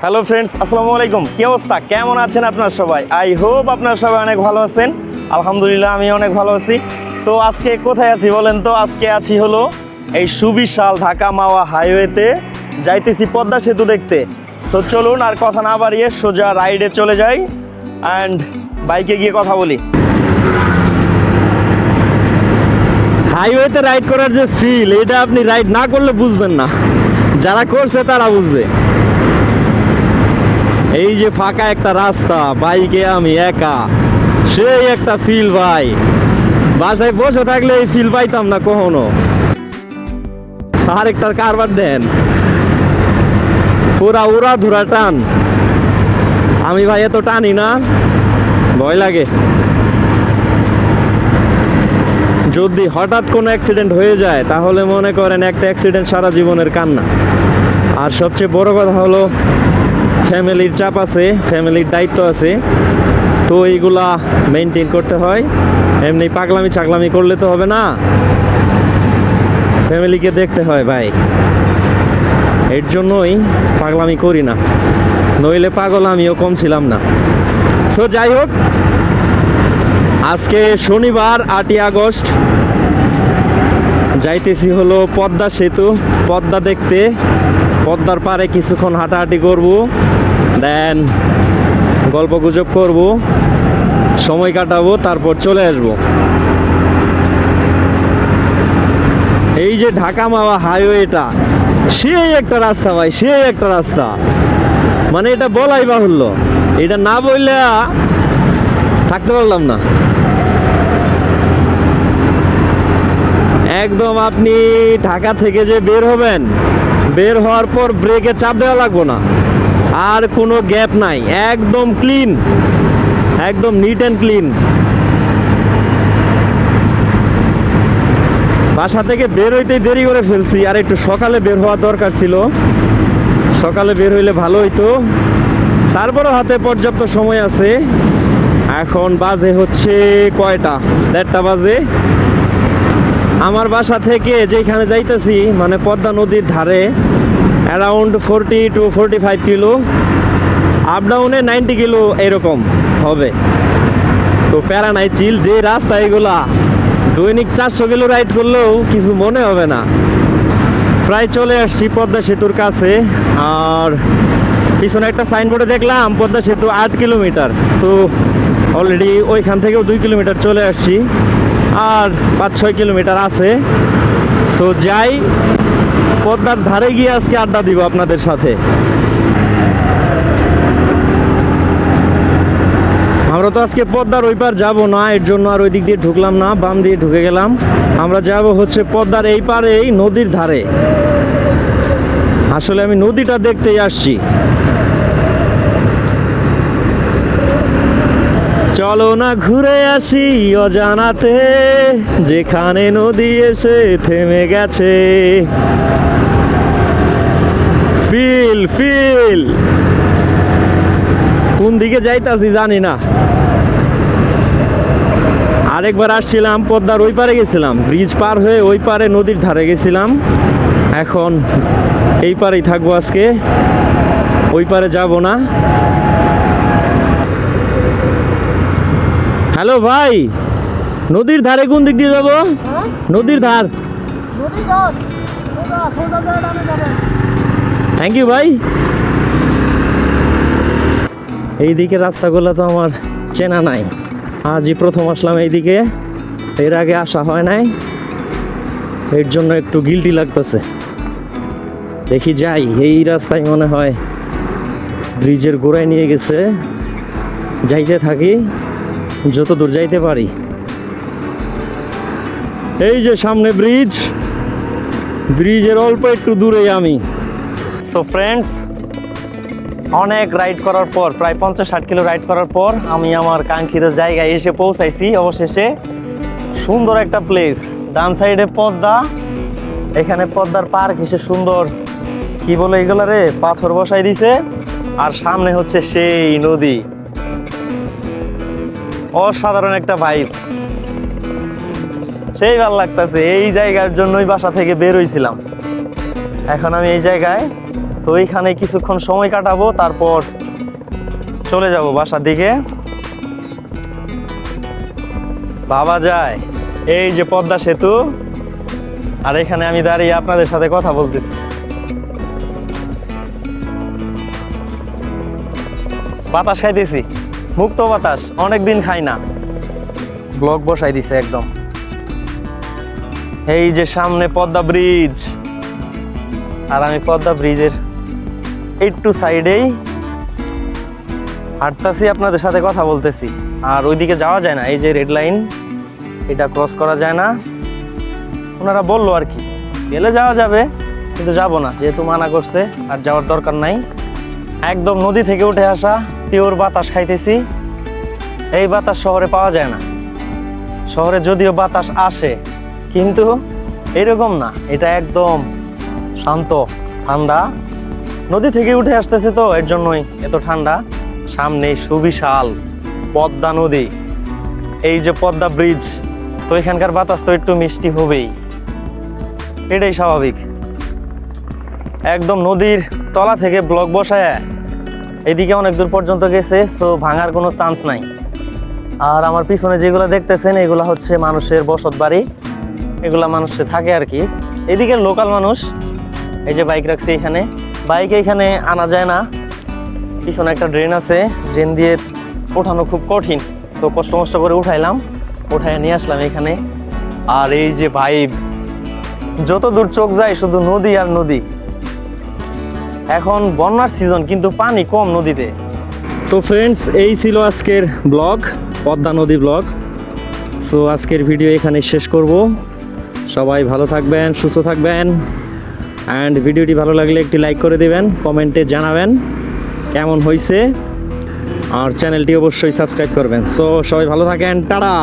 Hello friends, আসসালামু আলাইকুম। কি অবস্থা, কেমন আছেন আপনারা সবাই? আই হোপ আপনারা সবাই অনেক ভালো আছেন। আলহামদুলিল্লাহ, আমি অনেক ভালো আছি। তো আজকে কোথায় আছি বলেন তো? আজকে আছি হলো এই সুবিশাল ঢাকা মাওয়া হাইওয়েতে, যাইতেছি পদ্মা সেতু দেখতে। সো চলুন আর কথা না বাড়িয়ে সোজা রাইডে চলে যাই অ্যান্ড বাইকে গিয়ে কথা বলি। হাইওয়েতে রাইড করার যে ফিল, এটা আপনি রাইড না করলে বুঝবেন না, যারা করছে তারা বুঝবে। এই যে ফাঁকা একটা রাস্তা, বাইকে আমি একা, সেই একটা ফিল ভাই। বাসায় বসে থাকলে এই ফিল পাইতাম না কখনো। আরেকটা কারবার দেন, পুরা উড়া ধুরা টান। আমি ভাই এত টানি না, ভয় লাগে। যদি হঠাৎ কোনো অ্যাক্সিডেন্ট হয়ে যায় তাহলে মনে করেন একটা অ্যাক্সিডেন্ট সারা জীবনের কান্না। আর সবচেয়ে বড় কথা হলো ফ্যামিলির চাপ আছে, ফ্যামিলির দায়িত্ব আছে, তো এইগুলা মেনটেন করতে হয়। এমনি পাগলামি চাগলামি করলে তো হবে না, ফ্যামিলিকে দেখতে হয় ভাই। এর জন্যই পাগলামি করি না, নইলে পাগল আমিও কম ছিলাম না। সো যাই হোক, আজকে শনিবার 8ই আগস্ট, যাইতেছি হলো পদ্মা সেতু, পদ্মা দেখতে। পদ্মার পাড়ে কিছুক্ষণ হাঁটাহাঁটি করব, দেন গল্প গুজব করব, সময় কাটাবো, তারপর চলে আসব। এই যে ঢাকা মাওয়া হাইওয়েটা, সেই একটা রাস্তা ভাই, সেই একটা রাস্তা। মানে এটা বলাই বাহুল্য, এটা না বললে থাকতে পারলাম না। একদম আপনি ঢাকা থেকে যে বের হবেন, বের হওয়ার পর ব্রেকে চাপ দেওয়া লাগবে না, আর কোনো গ্যাপ নাই, একদম ক্লিন, একদম নিট অ্যান্ড ক্লিন। বাসা থেকে বের হইতেই দেরি করে ফেলছি, আর একটু সকালে বের হওয়া দরকার ছিল। সকালে বের হইলে ভালো হইতো, তারপরও হাতে পর্যাপ্ত সময় আছে। এখন বাজে হচ্ছে কয়টা, 1:30 বাজে। আমার বাসা থেকে যেখানে যাইতেছি, মানে পদ্মা নদীর ধারে, অ্যারাউন্ড 40 to 45 কিলো, আপ ডাউনে 90 কিলো এরকম হবে। তো প্যারা নাই, চিল। যে রাস্তা এগুলা দৈনিক 400 কিলো রাইড করলেও কিছু মনে হবে না। প্রায় চলে আসছি পদ্মা সেতুর কাছে। আর পিছনে একটা সাইনবোর্ডে দেখলাম পদ্মা সেতু 8 কিলোমিটার, তো অলরেডি ওইখান থেকেও 2 কিলোমিটার চলে আসছি, আর 5-6 কিলোমিটার আছে। সো যাই, পদ্মার ধারে গিয়ে আজকে আড্ডা দিব আপনাদের সাথে। আমরা তো আজকে পদ্মার ওই পার যাবো না, এর জন্য আর ওই দিক দিয়ে ঢুকলাম না, বাম দিয়ে ঢুকে গেলাম। আমরা যাব হচ্ছে পদ্মার এই পারেই, নদীর ধারে। আসলে আমি নদীটা দেখতেই আসছি। চলো না ঘুরে আসি অজানাতে, যেখানে নদী এসে থেমে গেছে। ফিল ফিল, কোন দিকে যাইতাছি জানি না। আরেকবার আসছিলাম পদ্মার ওই পারে গেছিলাম, ব্রিজ পার হয়ে ওই পারে নদীর ধারে গেছিলাম। এখন এই পারেই থাকবো আজকে, ওই পারে যাব না। হ্যালো ভাই, নদীর ধারে কোন দিক দিয়ে যাবো? নদীর ধার। থ্যাংক ইউ ভাই। এই দিকে রাস্তাগুলো তো আমার চেনা নাই, আজই প্রথম আসলাম এইদিকে, এর আগে আসা হয় নাই, এর জন্য একটু গিল্টি লাগতেছে। দেখি যাই, এই রাস্তায় মনে হয় ব্রিজের গোড়ায় নিয়ে গেছে, যাইতে থাকি যত দূর যাইতে পারি। এই যে সামনে ব্রিজ, ব্রিজের অল্প একটু দূরেই আমি। সো ফ্রেন্ডস, অনেক রাইড করার পর, প্রায় 50-60 কিলো রাইড করার পর আমি আমার কাঙ্ক্ষিত জায়গায় এসে পৌঁছাইছি অবশেষে। সুন্দর একটা প্লেস, ডান সাইডে পদ্মা, এখানে পদ্মার পার্ক এসে সুন্দর, কি বলে এগুলা রে, পাথর বসাই দিছে, আর সামনে হচ্ছে সেই নদী। অসাধারণ একটা ভাইব, সেই ভালো লাগতেছে। এই জায়গার জন্যই বাসা থেকে বের হইছিলাম। এখন আমি এই জায়গায় তো এইখানে কিছুক্ষণ সময় কাটাবো, তারপর চলে যাব বাসার দিকে। ভাবা যায় এই যে পদ্মা সেতু, আর এখানে আমি দাঁড়িয়ে আপনাদের সাথে কথা বলতেছি। বাতাস খাইতেছি, মুক্ত বাতাস, অনেকদিন খাই না। ব্লগ বসাই দিছে একদম। এই যে সামনে পদ্মা ব্রিজ, আর আমি পদ্মা ব্রিজের একটু সাইডেই হাঁটতেছি, আপনাদের সাথে কথা বলতেছি। আর ওইদিকে যাওয়া যায় না, এই যে রেড লাইন, এটা ক্রস করা যায় না। ওনারা বললো আর কি, গেলে যাওয়া যাবে, কিন্তু যাব না, যেহেতু মানা করছে, আর যাওয়ার দরকার নাই। একদম নদী থেকে উঠে আসা পিওর বাতাস খাইতেছি। এই বাতাস শহরে পাওয়া যায় না। শহরে যদিও বাতাস আসে, কিন্তু এরকম না, এটা একদম শান্ত ঠান্ডা। নদী থেকে উঠে আসতেছে তো, এর জন্যই এত ঠান্ডা। সামনে সুবিশাল পদ্মা নদী, এই যে পদ্মা ব্রিজ, তো এখানকার বাতাস তো একটু মিষ্টি হবেই, এটাই স্বাভাবিক। একদম নদীর তলা থেকে ব্লক বসায় এদিকে অনেক দূর পর্যন্ত গেছে, সো ভাঙার কোনো চান্স নাই। আর আমার পিছনে যেগুলো দেখতেছেন, এগুলা হচ্ছে মানুষের বসত বাড়ি, এগুলা মানুষে থাকে আর কি। এদিকে লোকাল মানুষ। এই যে বাইক রাখছি এখানে, বাইক এখানে আনা যায় না, পিছনে একটা ড্রেন আছে, ড্রেন দিয়ে ওঠানো খুব কঠিন, তো কষ্ট মষ্ট করে উঠাইলাম, উঠাই নিয়ে আসলাম এখানে। আর এই যে ভাইব, যত দূর চোখ যায় শুধু নদী আর নদী। এখন বন্যার সিজন, কিন্তু পানি কম নদীতে। তো ফ্রেন্ডস, এই ছিল আজকের ব্লগ, পদ্মা নদী ব্লগ। সো আজকের ভিডিও এখানে শেষ করব। সবাই ভালো থাকবেন, সুস্থ থাকবেন, অ্যান্ড ভিডিওটি ভালো লাগলে একটি লাইক করে দেবেন, কমেন্টে জানাবেন কেমন হয়েছে, আর চ্যানেলটি অবশ্যই সাবস্ক্রাইব করবেন। সো সবাই ভালো থাকেন, টাটা।